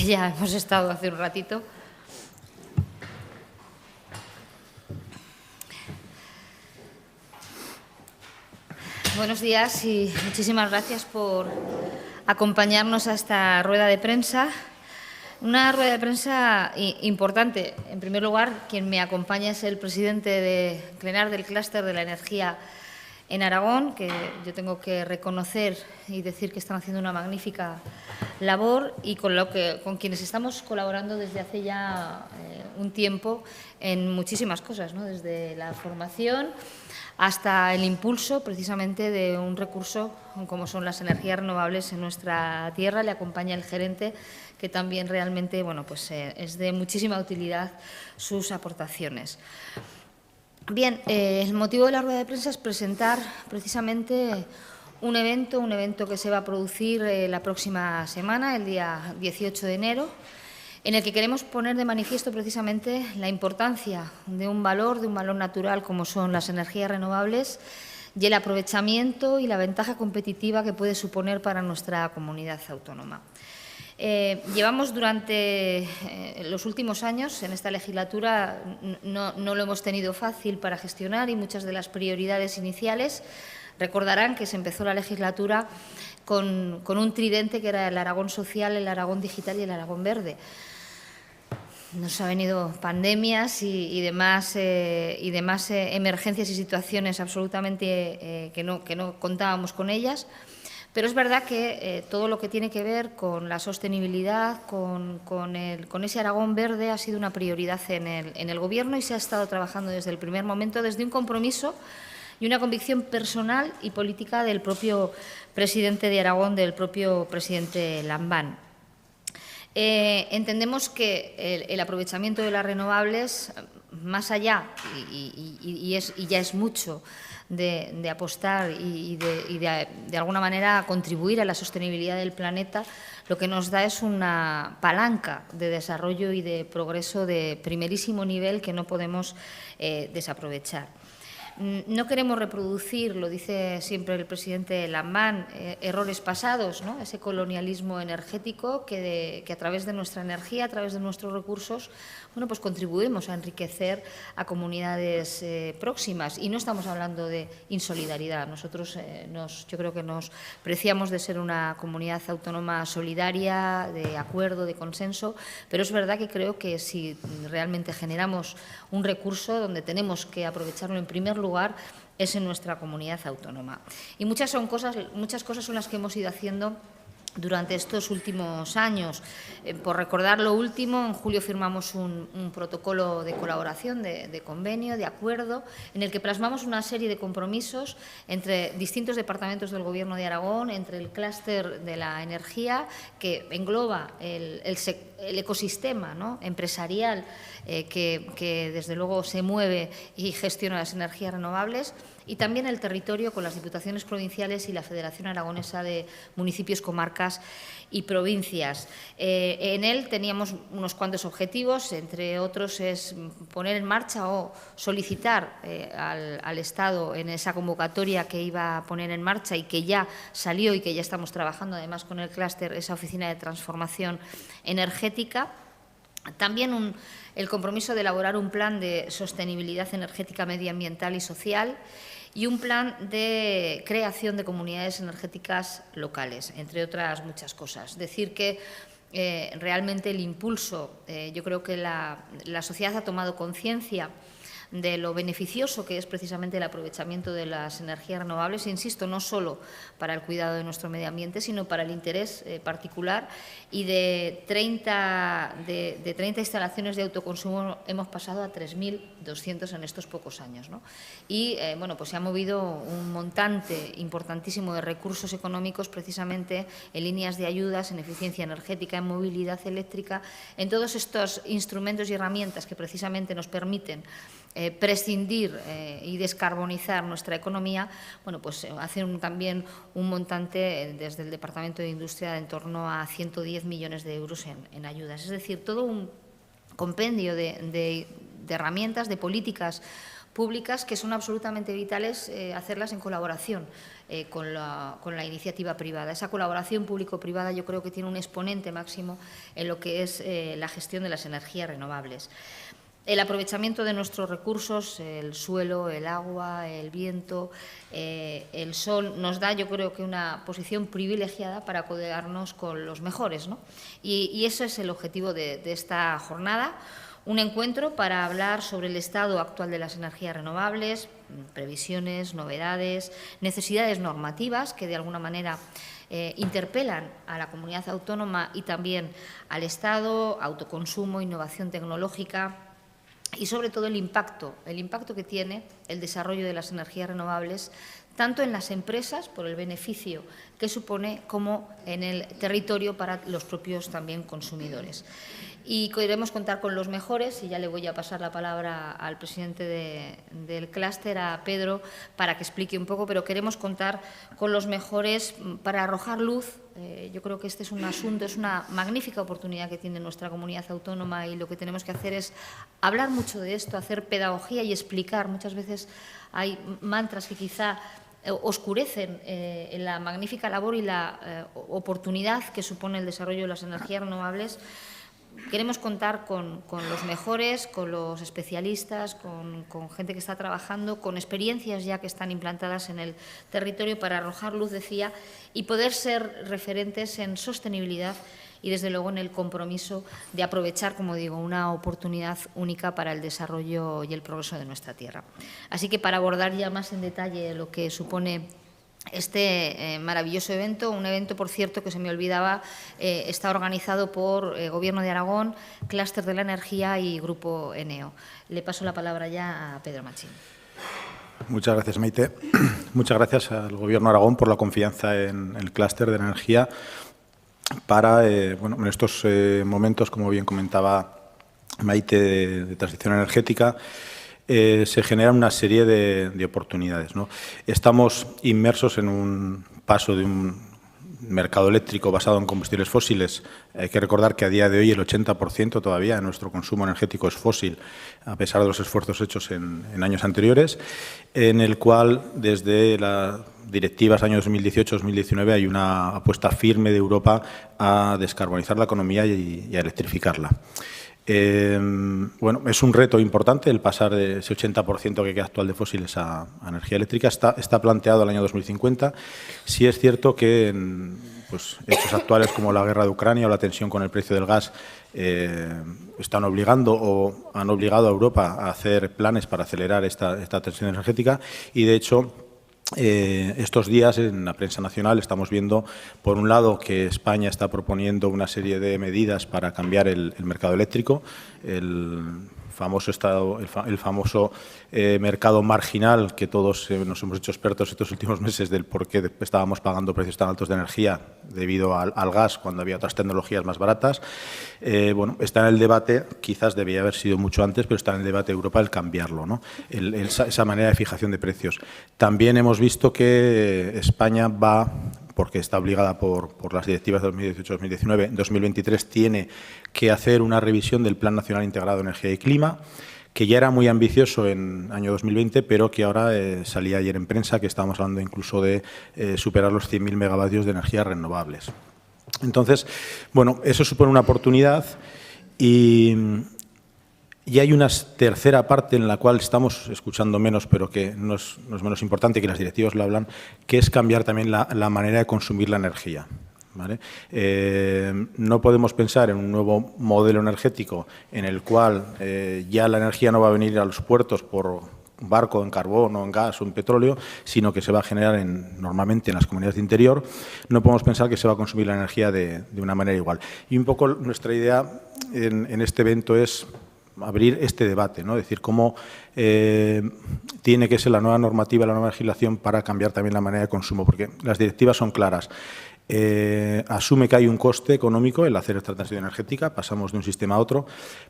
que ya hemos estado hace un ratito. Buenos días y muchísimas gracias por acompañarnos a esta rueda de prensa. Una rueda de prensa importante. En primer lugar, quien me acompaña es el presidente de CLENAR del Clúster de la Energía en Aragón, que yo tengo que reconocer y decir que están haciendo una magnífica labor y con quienes estamos colaborando desde hace ya un tiempo en muchísimas cosas, ¿no? Desde la formación hasta el impulso precisamente de un recurso como son las energías renovables en nuestra tierra. Le acompaña el gerente, que también realmente es de muchísima utilidad sus aportaciones. Bien, el motivo de la rueda de prensa es presentar precisamente un evento que se va a producir la próxima semana, el día 18 de enero, en el que queremos poner de manifiesto precisamente la importancia de un valor natural como son las energías renovables y el aprovechamiento y la ventaja competitiva que puede suponer para nuestra comunidad autónoma. Llevamos durante los últimos años, en esta legislatura, no lo hemos tenido fácil para gestionar y muchas de las prioridades iniciales. Recordarán que se empezó la legislatura con un tridente que era el Aragón social, el Aragón digital y el Aragón verde. Nos han venido pandemias y demás emergencias y situaciones absolutamente que no contábamos con ellas. Pero es verdad que todo lo que tiene que ver con la sostenibilidad, con ese Aragón verde, ha sido una prioridad en el Gobierno y se ha estado trabajando desde el primer momento, desde un compromiso y una convicción personal y política del propio presidente de Aragón, del propio presidente Lambán. Entendemos que el aprovechamiento de las renovables, más allá, y ya es mucho, de apostar y de alguna manera contribuir a la sostenibilidad del planeta, lo que nos da es una palanca de desarrollo y de progreso de primerísimo nivel que no podemos desaprovechar. No queremos reproducir, lo dice siempre el presidente Lambán, errores pasados, ¿no? Ese colonialismo energético que a través de nuestra energía, a través de nuestros recursos, pues contribuimos a enriquecer a comunidades próximas. Y no estamos hablando de insolidaridad. Nosotros yo creo que nos preciamos de ser una comunidad autónoma solidaria, de acuerdo, de consenso, pero es verdad que creo que si realmente generamos un recurso donde tenemos que aprovecharlo en primer lugar es en nuestra comunidad autónoma. Y muchas cosas son las que hemos ido haciendo durante estos últimos años. Por recordar lo último, en julio firmamos un protocolo de colaboración, de convenio, de acuerdo, en el que plasmamos una serie de compromisos entre distintos departamentos del Gobierno de Aragón, entre el clúster de la energía, que engloba el ecosistema, ¿no?, empresarial que desde luego se mueve y gestiona las energías renovables, y también el territorio con las diputaciones provinciales y la Federación Aragonesa de Municipios, Comarcas y Provincias. En él teníamos unos cuantos objetivos, entre otros es poner en marcha o solicitar al Estado en esa convocatoria que iba a poner en marcha y que ya salió y que ya estamos trabajando además con el clúster, esa oficina de transformación energética. También el compromiso de elaborar un plan de sostenibilidad energética, medioambiental y social y un plan de creación de comunidades energéticas locales, entre otras muchas cosas. Decir que realmente el impulso, yo creo que la sociedad ha tomado conciencia de lo beneficioso que es precisamente el aprovechamiento de las energías renovables, insisto, no solo para el cuidado de nuestro medio ambiente, sino para el interés particular, y de 30 instalaciones de autoconsumo hemos pasado a 3.200 en estos pocos años, ¿no? Y pues se ha movido un montante importantísimo de recursos económicos precisamente en líneas de ayudas, en eficiencia energética, en movilidad eléctrica, en todos estos instrumentos y herramientas que precisamente nos permiten prescindir y descarbonizar nuestra economía. Pues hacen también un montante desde el Departamento de Industria de en torno a 110 millones de euros en ayudas. Es decir, todo un compendio de herramientas, de políticas públicas que son absolutamente vitales hacerlas en colaboración con la iniciativa privada. Esa colaboración público-privada yo creo que tiene un exponente máximo en lo que es la gestión de las energías renovables. El aprovechamiento de nuestros recursos, el suelo, el agua, el viento, el sol, nos da, yo creo que una posición privilegiada para codearnos con los mejores, ¿no? Y ese es el objetivo de esta jornada. Un encuentro para hablar sobre el estado actual de las energías renovables, previsiones, novedades, necesidades normativas que de alguna manera interpelan a la comunidad autónoma y también al Estado, autoconsumo, innovación tecnológica y sobre todo el impacto que tiene el desarrollo de las energías renovables tanto en las empresas, por el beneficio que supone, como en el territorio para los propios también consumidores. Y queremos contar con los mejores, y ya le voy a pasar la palabra al presidente del clúster, a Pedro, para que explique un poco, pero queremos contar con los mejores para arrojar luz. Yo creo que este es un asunto, es una magnífica oportunidad que tiene nuestra comunidad autónoma y lo que tenemos que hacer es hablar mucho de esto, hacer pedagogía y explicar. Muchas veces hay mantras que quizá oscurecen en la magnífica labor y la oportunidad que supone el desarrollo de las energías renovables. Queremos contar con los mejores, con los especialistas, con gente que está trabajando, con experiencias ya que están implantadas en el territorio para arrojar luz, decía, y poder ser referentes en sostenibilidad y, desde luego, en el compromiso de aprovechar, como digo, una oportunidad única para el desarrollo y el progreso de nuestra tierra. Así que, para abordar ya más en detalle lo que supone este maravilloso evento, un evento, por cierto, que se me olvidaba, está organizado por Gobierno de Aragón, Clúster de la Energía y Grupo Eneo. Le paso la palabra ya a Pedro Machín. Muchas gracias, Maite. Muchas gracias al Gobierno de Aragón por la confianza en el Clúster de la Energía para, bueno, en estos momentos, como bien comentaba Maite, de transición energética, se generan una serie de oportunidades, ¿no? Estamos inmersos en un paso de un mercado eléctrico basado en combustibles fósiles. Hay que recordar que a día de hoy el 80% todavía de nuestro consumo energético es fósil, a pesar de los esfuerzos hechos en años anteriores, en el cual desde las directivas años 2018-2019 hay una apuesta firme de Europa a descarbonizar la economía y a electrificarla. Bueno, es un reto importante el pasar de ese 80% que queda actual de fósiles a energía eléctrica. Está planteado el año 2050. Sí es cierto que en hechos actuales como la guerra de Ucrania o la tensión con el precio del gas están obligando o han obligado a Europa a hacer planes para acelerar esta transición energética y, de hecho, estos días en la prensa nacional estamos viendo, por un lado, que España está proponiendo una serie de medidas para cambiar el mercado eléctrico, el famoso mercado marginal que todos nos hemos hecho expertos estos últimos meses del por qué estábamos pagando precios tan altos de energía debido al gas cuando había otras tecnologías más baratas. Bueno, está en el debate, quizás debía haber sido mucho antes, pero está en el debate de Europa el cambiarlo, ¿no? Esa manera de fijación de precios. También hemos visto que España va, porque está obligada por las directivas de 2018-2019, en 2023 tiene que hacer una revisión del Plan Nacional Integrado de Energía y Clima, que ya era muy ambicioso en el año 2020, pero que ahora salía ayer en prensa que estábamos hablando incluso de superar los 100.000 megavatios de energías renovables. Entonces, bueno, eso supone una oportunidad y hay una tercera parte en la cual estamos escuchando menos, pero que no es menos importante, que las directivas lo hablan, que es cambiar también la manera de consumir la energía, ¿vale? No podemos pensar en un nuevo modelo energético en el cual ya la energía no va a venir a los puertos por barco, en carbón o en gas o en petróleo, sino que se va a generar normalmente en las comunidades de interior. No podemos pensar que se va a consumir la energía de una manera igual. Y un poco nuestra idea en este evento es abrir este debate, ¿no? Es decir, cómo tiene que ser la nueva normativa, la nueva legislación para cambiar también la manera de consumo, porque las directivas son claras. Asume que hay un coste económico el hacer esta transición energética, pasamos de un sistema a otro,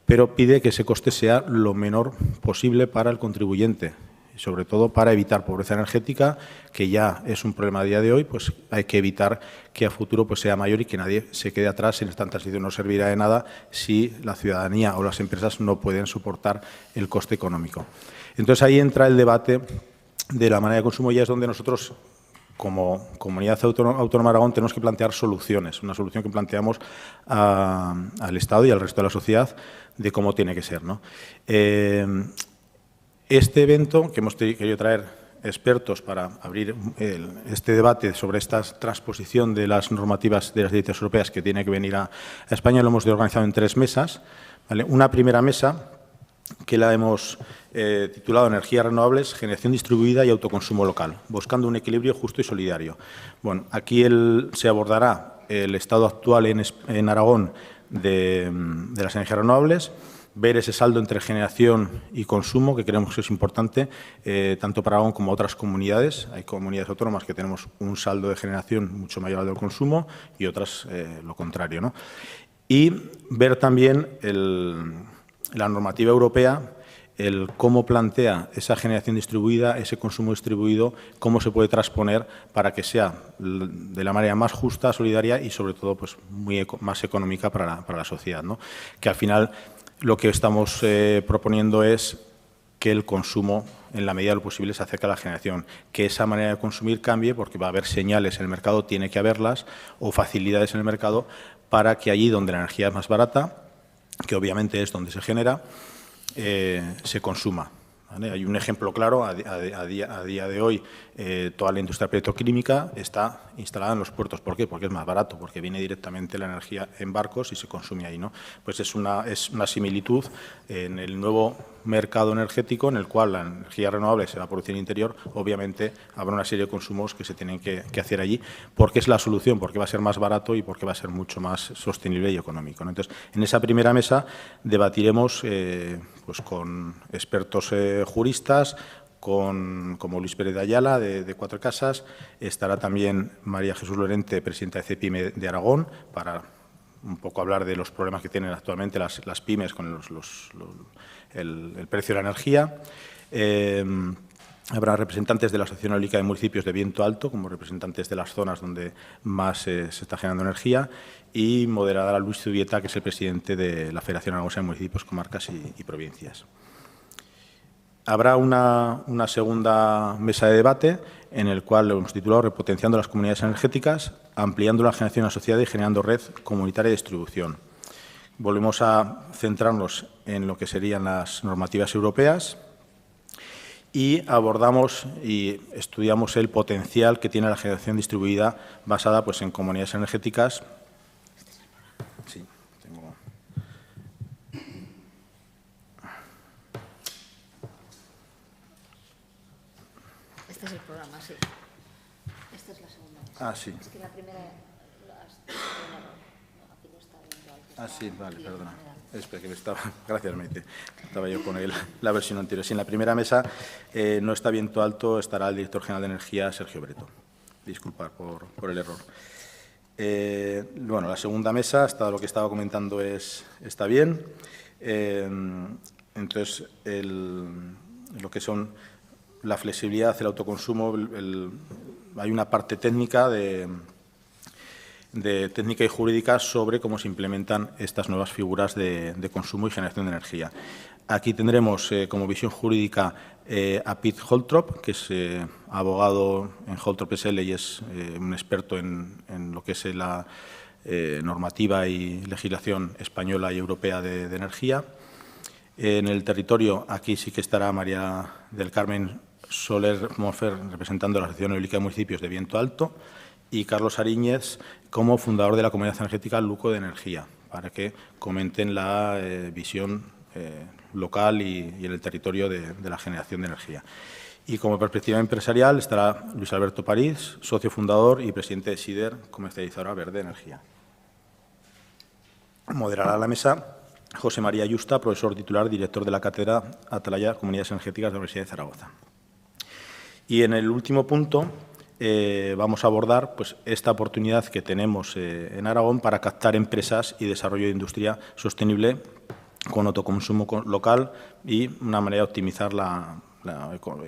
pero pide que ese coste sea lo menor posible para el contribuyente, y sobre todo para evitar pobreza energética, que ya es un problema a día de hoy, pues hay que evitar que a futuro pues sea mayor y que nadie se quede atrás en esta transición. No servirá de nada si la ciudadanía o las empresas no pueden soportar el coste económico. Entonces, ahí entra el debate de la manera de consumo y es donde nosotros, como Comunidad Autónoma de Aragón, tenemos que plantear soluciones, una solución que planteamos al Estado y al resto de la sociedad de cómo tiene que ser, ¿no? Este evento, que hemos querido traer expertos para abrir este debate sobre esta transposición de las normativas de las directrices europeas que tiene que venir a España, lo hemos organizado en 3 mesas, ¿vale? Una primera mesa que la hemos titulado Energías renovables, generación distribuida y autoconsumo local, buscando un equilibrio justo y solidario. Bueno, aquí se abordará el estado actual en Aragón de las energías renovables, ver ese saldo entre generación y consumo, que creemos que es importante, tanto para Aragón como otras comunidades. Hay comunidades autónomas que tenemos un saldo de generación mucho mayor al del consumo y otras lo contrario, ¿no? Y ver también la normativa europea, el cómo plantea esa generación distribuida, ese consumo distribuido, cómo se puede transponer para que sea de la manera más justa, solidaria y, sobre todo, pues más económica para la sociedad, ¿no? Que al final lo que estamos proponiendo es que el consumo, en la medida de lo posible, se acerque a la generación, que esa manera de consumir cambie, porque va a haber señales en el mercado, tiene que haberlas, o facilidades en el mercado, para que allí donde la energía es más barata, que obviamente es donde se genera, se consuma, ¿vale? Hay un ejemplo claro, a día de hoy, toda la industria petroquímica está instalada en los puertos. ¿Por qué? Porque es más barato, porque viene directamente la energía en barcos y se consume ahí, ¿no? Pues es una similitud en el nuevo mercado energético en el cual la energía renovable se va a producir en el interior. Obviamente habrá una serie de consumos que se tienen que hacer allí, porque es la solución, porque va a ser más barato y porque va a ser mucho más sostenible y económico, ¿no? Entonces, en esa primera mesa debatiremos pues con expertos juristas, como Luis Pérez de Ayala, de Cuatro Casas. Estará también María Jesús Lorente, presidenta de CEPIME de Aragón, para un poco hablar de los problemas que tienen actualmente las pymes con el precio de la energía. Habrá representantes de la Asociación Eólica de Municipios de Viento Alto, como representantes de las zonas donde más se está generando energía, y moderará Luis Zubieta, que es el presidente de la Federación Aragonesa de Municipios, Comarcas y Provincias. Habrá una segunda mesa de debate en el cual lo hemos titulado Repotenciando las comunidades energéticas, ampliando la generación asociada y generando red comunitaria de distribución. Volvemos a centrarnos en lo que serían las normativas europeas y abordamos y estudiamos el potencial que tiene la generación distribuida basada, pues, en comunidades energéticas. Sí, tengo. Este es el programa, sí. Esta es la segunda. Ah, sí. Es que la primera... Aquí no está viendo algo. Ah, sí, vale, perdona. Espera, que me estaba... Gracias, Maite. Estaba yo con la versión anterior. Sí, en la primera mesa no está Viento Alto, estará el director general de Energía, Sergio Breto. Disculpad por el error. Bueno, la segunda mesa, hasta lo que estaba comentando está bien. Entonces, lo que son la flexibilidad, el autoconsumo, hay una parte técnica de técnica y jurídica sobre cómo se implementan estas nuevas figuras de consumo y generación de energía. Aquí tendremos como visión jurídica a Pete Holtrop, que es abogado en Holtrop SL y es un experto en lo que es la normativa y legislación española y europea de energía. En el territorio, aquí sí que estará María del Carmen Soler Mofer, representando la Asociación Eólica de Municipios de Viento Alto, y Carlos Ariñez, como fundador de la Comunidad Energética Luco de Energía, para que comenten la visión local y en el territorio de la generación de energía. Y como perspectiva empresarial estará Luis Alberto París, socio fundador y presidente de SIDER, comercializadora verde de energía. Moderará la mesa José María Yusta, profesor titular, director de la Cátedra Atalaya Comunidades Energéticas de la Universidad de Zaragoza. Y en el último punto vamos a abordar, pues, esta oportunidad que tenemos en Aragón para captar empresas y desarrollo de industria sostenible con autoconsumo local y una manera de optimizar la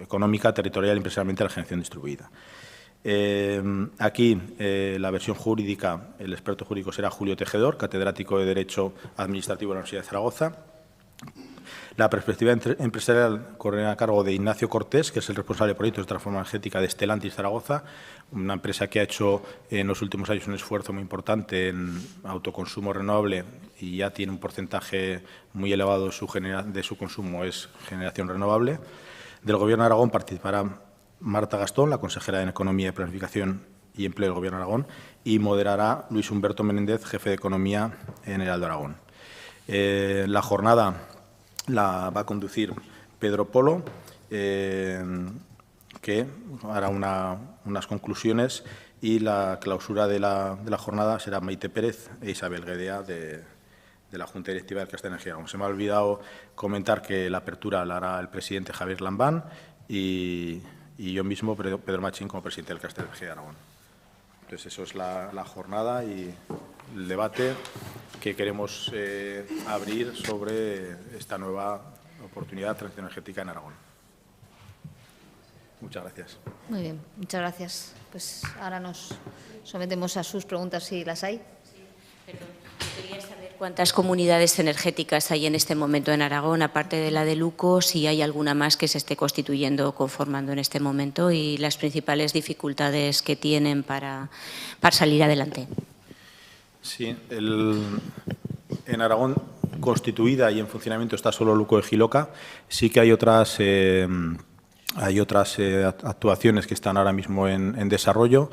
económica, territorial y empresarialmente la generación distribuida. Aquí la versión jurídica, el experto jurídico será Julio Tejedor, catedrático de Derecho Administrativo de la Universidad de Zaragoza. La perspectiva empresarial corre a cargo de Ignacio Cortés, que es el responsable de proyectos de transformación energética de Stellantis Zaragoza, una empresa que ha hecho en los últimos años un esfuerzo muy importante en autoconsumo renovable y ya tiene un porcentaje muy elevado de su consumo, es generación renovable. Del Gobierno de Aragón participará Marta Gastón, la consejera de Economía, Planificación y Empleo del Gobierno de Aragón, y moderará Luis Humberto Menéndez, jefe de Economía en el Heraldo Aragón. La jornada la va a conducir Pedro Polo, que hará unas conclusiones, y la clausura de la jornada será Maite Pérez e Isabel Guedea de la Junta Directiva del Castel Energía Aragón. Se me ha olvidado comentar que la apertura la hará el presidente Javier Lambán y yo mismo, Pedro Machín, como presidente del Castel Energía Aragón. Entonces, eso es la jornada y el debate que queremos abrir sobre esta nueva oportunidad de transición energética en Aragón. Muchas gracias. Muy bien, muchas gracias. Pues ahora nos sometemos a sus preguntas, si las hay. Sí, perdón. Quería saber cuántas comunidades energéticas hay en este momento en Aragón, aparte de la de Luco, si hay alguna más que se esté constituyendo o conformando en este momento y las principales dificultades que tienen para salir adelante. Sí, en Aragón constituida y en funcionamiento está solo Luco de Jiloca. Sí que hay otras actuaciones que están ahora mismo en desarrollo,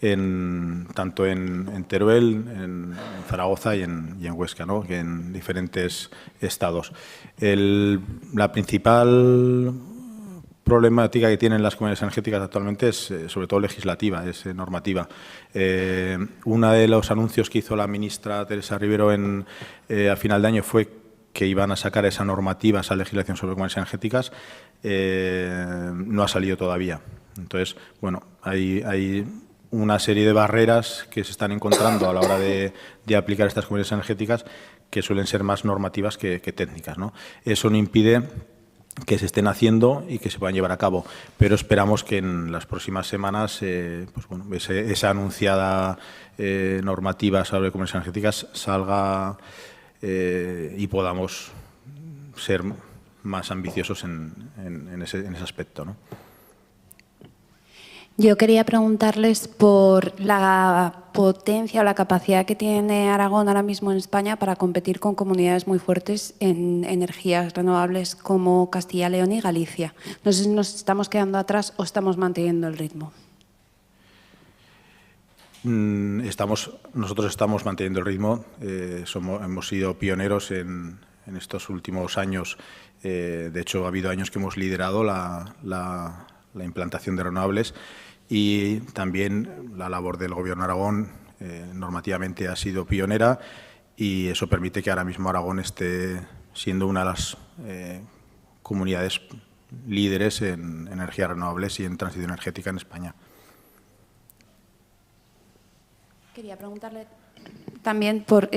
tanto en Teruel, en Zaragoza y en Huesca, ¿no?, que en diferentes estados. La principal problemática que tienen las comunidades energéticas actualmente es sobre todo legislativa, es normativa. Uno de los anuncios que hizo la ministra Teresa Rivero a final de año fue que iban a sacar esa normativa, esa legislación sobre comunidades energéticas. No ha salido todavía. Entonces, bueno, hay una serie de barreras que se están encontrando a la hora de aplicar estas comunidades energéticas que suelen ser más normativas que técnicas, ¿no? Eso no impide que se estén haciendo y que se puedan llevar a cabo, pero esperamos que en las próximas semanas pues bueno, esa anunciada normativa sobre comunidades energéticas salga y podamos ser más ambiciosos en ese aspecto, ¿no? Yo quería preguntarles por la potencia o la capacidad que tiene Aragón ahora mismo en España para competir con comunidades muy fuertes en energías renovables como Castilla, León y Galicia. No sé si nos estamos quedando atrás o estamos manteniendo el ritmo. Nosotros estamos manteniendo el ritmo. Hemos sido pioneros en estos últimos años. De hecho, ha habido años que hemos liderado la implantación de renovables. Y también la labor del Gobierno de Aragón normativamente ha sido pionera y eso permite que ahora mismo Aragón esté siendo una de las comunidades líderes en energías renovables y en transición energética en España. Quería preguntarle también por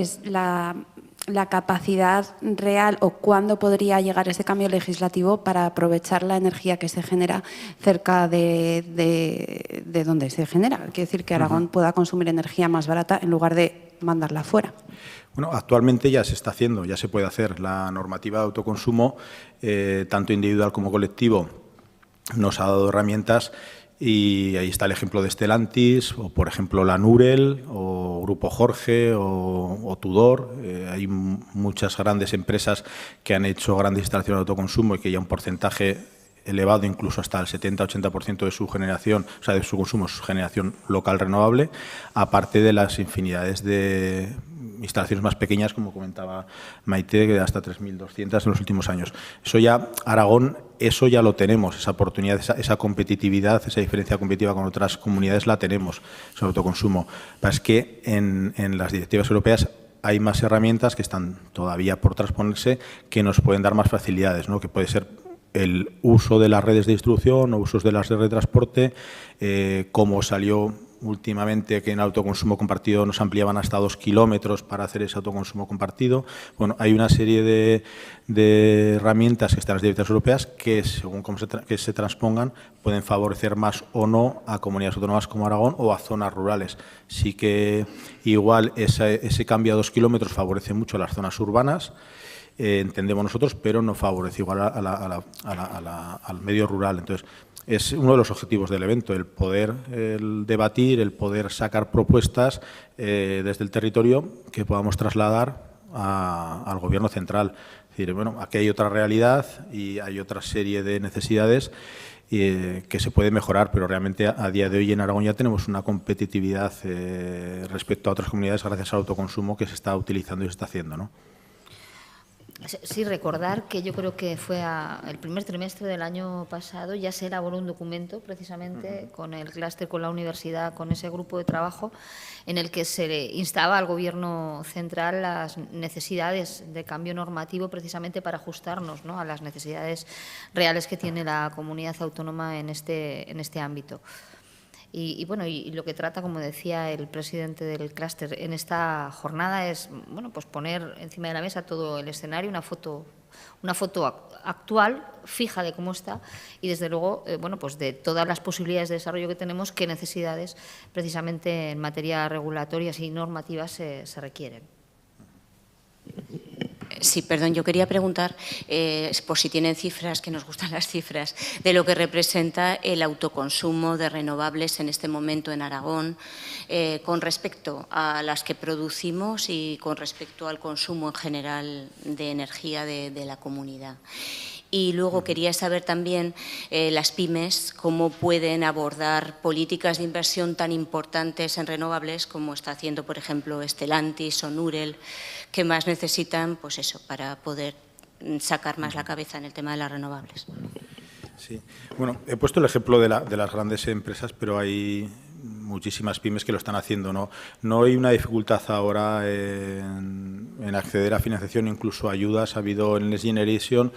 la capacidad real o cuándo podría llegar ese cambio legislativo para aprovechar la energía que se genera cerca de donde se genera. Quiere decir que Aragón pueda consumir energía más barata en lugar de mandarla fuera. Bueno, actualmente ya se está haciendo, ya se puede hacer. La normativa de autoconsumo, tanto individual como colectivo, nos ha dado herramientas. Y ahí está el ejemplo de Stellantis, o por ejemplo la Nurel, o Grupo Jorge, o Tudor. Hay muchas grandes empresas que han hecho grandes instalaciones de autoconsumo y que ya un porcentaje elevado, incluso hasta el 70-80% de su generación, o sea, de su consumo, es generación local renovable, aparte de las infinidades de instalaciones más pequeñas, como comentaba Maite, que de hasta 3.200 en los últimos años. Eso ya, Aragón, eso ya lo tenemos, esa oportunidad, esa competitividad, esa diferencia competitiva con otras comunidades la tenemos sobre autoconsumo. Es que en las directivas europeas hay más herramientas que están todavía por transponerse que nos pueden dar más facilidades, ¿no? Que puede ser el uso de las redes de distribución o usos de las redes de transporte, como salió últimamente que en autoconsumo compartido nos ampliaban hasta 2 kilómetros para hacer ese autoconsumo compartido. Bueno, hay una serie de herramientas que están en las directivas europeas que, según cómo se transpongan, pueden favorecer más o no a comunidades autónomas como Aragón o a zonas rurales. Sí que igual ese cambio a 2 kilómetros favorece mucho a las zonas urbanas, entendemos nosotros, pero no favorece igual al medio rural. Entonces, es uno de los objetivos del evento, el poder debatir, el poder sacar propuestas desde el territorio que podamos trasladar al Gobierno central. Es decir, bueno, aquí hay otra realidad y hay otra serie de necesidades que se puede mejorar, pero realmente a día de hoy en Aragón ya tenemos una competitividad respecto a otras comunidades gracias al autoconsumo que se está utilizando y se está haciendo, ¿no? Sí, recordar que yo creo que fue el primer trimestre del año pasado, ya se elaboró un documento precisamente con el clúster, con la universidad, con ese grupo de trabajo, en el que se le instaba al Gobierno central las necesidades de cambio normativo precisamente para ajustarnos, ¿no?, a las necesidades reales que tiene la comunidad autónoma en este ámbito. Y bueno, y lo que trata, como decía el presidente del clúster en esta jornada, es, bueno, pues poner encima de la mesa todo el escenario, una foto actual, fija de cómo está y, desde luego, bueno, pues de todas las posibilidades de desarrollo que tenemos, qué necesidades precisamente en materia regulatorias y normativas se requieren. Sí, perdón, yo quería preguntar, por si tienen cifras, que nos gustan las cifras, de lo que representa el autoconsumo de renovables en este momento en Aragón, con respecto a las que producimos y con respecto al consumo en general de energía de la comunidad. Y luego quería saber también las pymes cómo pueden abordar políticas de inversión tan importantes en renovables como está haciendo, por ejemplo, Stellantis o Nurel, que más necesitan, pues eso, para poder sacar más la cabeza en el tema de las renovables. Sí. Bueno, he puesto el ejemplo de las grandes empresas, pero hay muchísimas pymes que lo están haciendo, ¿no? No hay una dificultad ahora en acceder a financiación, incluso ayudas. Ha habido en Next Generation,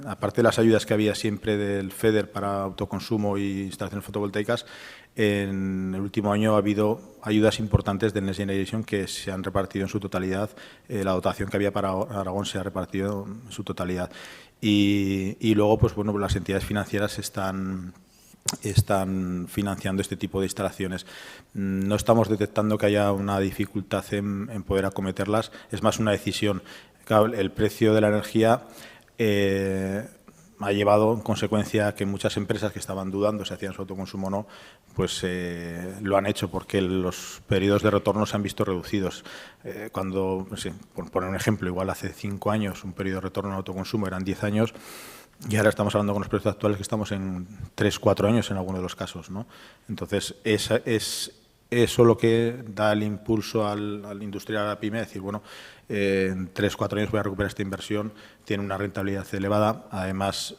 aparte de las ayudas que había siempre del FEDER para autoconsumo y instalaciones fotovoltaicas, en el último año ha habido ayudas importantes del Next Generation que se han repartido en su totalidad. La dotación que había para Aragón se ha repartido en su totalidad. Y luego, pues bueno, las entidades financieras están financiando este tipo de instalaciones. No estamos detectando que haya una dificultad en poder acometerlas, es más una decisión. Claro, el precio de la energía ha llevado en consecuencia a que muchas empresas que estaban dudando si hacían su autoconsumo o no, pues lo han hecho porque los periodos de retorno se han visto reducidos. Cuando, no sé, por poner un ejemplo, igual hace 5 años un periodo de retorno en autoconsumo eran 10 años, y ahora estamos hablando con los precios actuales que estamos en 3-4 años en algunos de los casos, ¿no? Entonces, es eso lo que da el impulso al industrial, a la pyme, decir, bueno, en 3-4 años voy a recuperar esta inversión, tiene una rentabilidad elevada, además,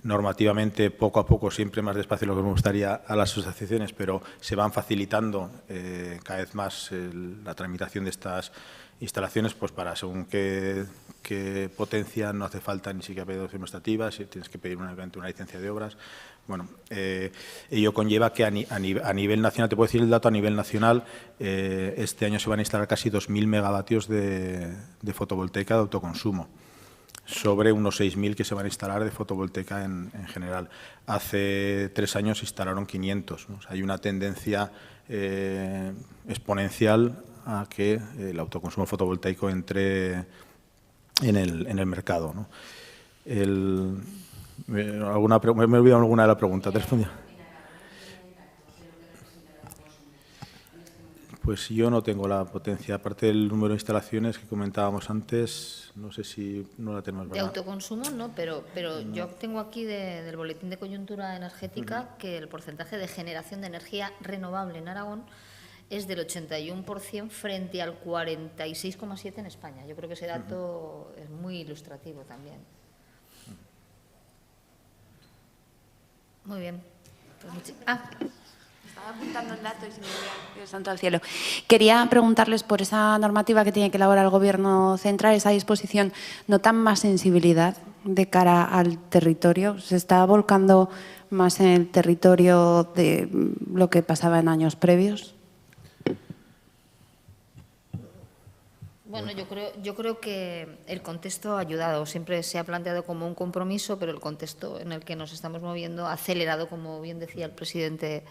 normativamente, poco a poco, siempre más despacio de lo que me gustaría a las asociaciones, pero se van facilitando cada vez más la tramitación de estas instalaciones, pues para según qué potencia no hace falta ni siquiera pedir administrativa, si tienes que pedir una licencia de obras. Bueno, ello conlleva que a nivel nacional, te puedo decir el dato a nivel nacional, este año se van a instalar casi 2.000 megavatios de fotovoltaica de autoconsumo, sobre unos 6.000 que se van a instalar de fotovoltaica en general. Hace 3 años se instalaron 500, ¿no? O sea, hay una tendencia exponencial a que el autoconsumo fotovoltaico entre en el mercado, ¿no? Me he olvidado alguna de las preguntas. ¿Te respondía? Pues yo no tengo la potencia, aparte del número de instalaciones que comentábamos antes, no sé si no la tenemos, ¿verdad? De autoconsumo no, pero no. Yo tengo aquí del Boletín de Coyuntura Energética que el porcentaje de generación de energía renovable en Aragón es del 81% frente al 46,7% en España. Yo creo que ese dato es muy ilustrativo también. Muy bien. Pues estaba apuntando el dato y se me había ido santo al cielo. Quería preguntarles por esa normativa que tiene que elaborar el Gobierno central, esa disposición, ¿notan más sensibilidad de cara al territorio? ¿Se está volcando más en el territorio de lo que pasaba en años previos? Bueno, yo creo que el contexto ha ayudado. Siempre se ha planteado como un compromiso, pero el contexto en el que nos estamos moviendo ha acelerado, como bien decía el presidente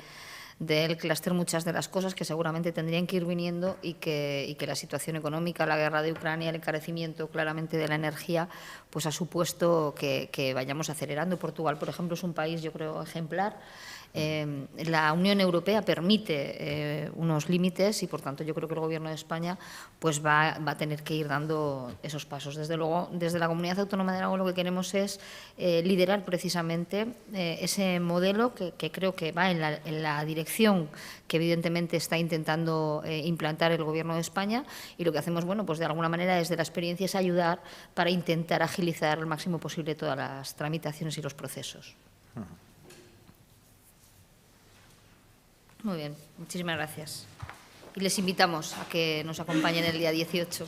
del clúster muchas de las cosas que seguramente tendrían que ir viniendo y que la situación económica, la guerra de Ucrania, el encarecimiento claramente de la energía, pues ha supuesto que vayamos acelerando. Portugal, por ejemplo, es un país, yo creo, ejemplar. La Unión Europea permite unos límites y, por tanto, yo creo que el Gobierno de España pues va a tener que ir dando esos pasos. Desde luego, desde la Comunidad Autónoma de Aragón lo que queremos es liderar precisamente ese modelo que creo que va en la dirección que evidentemente está intentando implantar el Gobierno de España, y lo que hacemos, bueno, pues de alguna manera desde la experiencia es ayudar para intentar agilizar al máximo posible todas las tramitaciones y los procesos. Muy bien, muchísimas gracias. Y les invitamos a que nos acompañen el día 18.